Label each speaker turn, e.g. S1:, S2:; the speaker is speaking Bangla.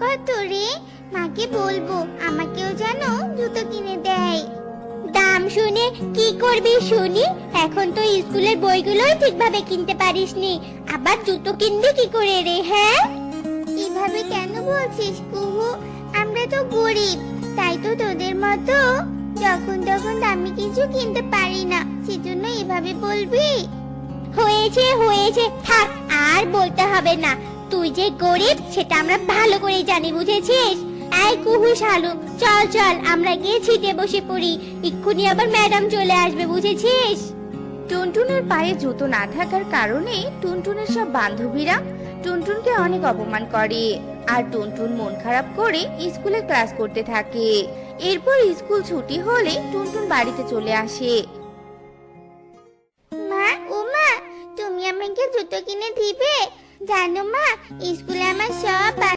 S1: কত রে? মাকে বলবো আমাকেও যেন জুতো কিনে দেয়। দাম শুনে কি করবি শুনি? এখন তো স্কুলের বইগুলোই ঠিকভাবে কিনতে পারিসনি, আবার জুতো কিনবি কি করে রে? হ্যাঁ, এভাবে কেন বলছিস কুহু? আমরা তো গরিব, তাই তো তোদের মতো যখন তখন দামি কিছু কিনতে পারি না, সেজন্য এভাবে বলবি? হয়েছে হয়েছে, থাক আর বলতে হবে না। তুই যে গরিব সেটা আমরা ভালো করে জানি, বুঝেছিস? এই কুহু শালু, চল চল আমরা গিয়ে ছিটে বসে পড়ি, এক্ষুনি আবার ম্যাডাম চলে আসবে, বুঝেছিস?
S2: টুনটুনের পায়ে জুতো না থাকার কারণে টুনটুনের সব বান্ধবীরা টুনটুনকে অনেক অপমান করে, আর টুনটুন মন খারাপ করে স্কুলে ক্লাস করতে থাকে। এরপর স্কুল ছুটি হলে টুনটুন বাড়িতে চলে আসে।
S1: মা, ও মা, তুমি আমাকে জুতো কিনে দিবে? জানো মা, স্কুলে আমার সব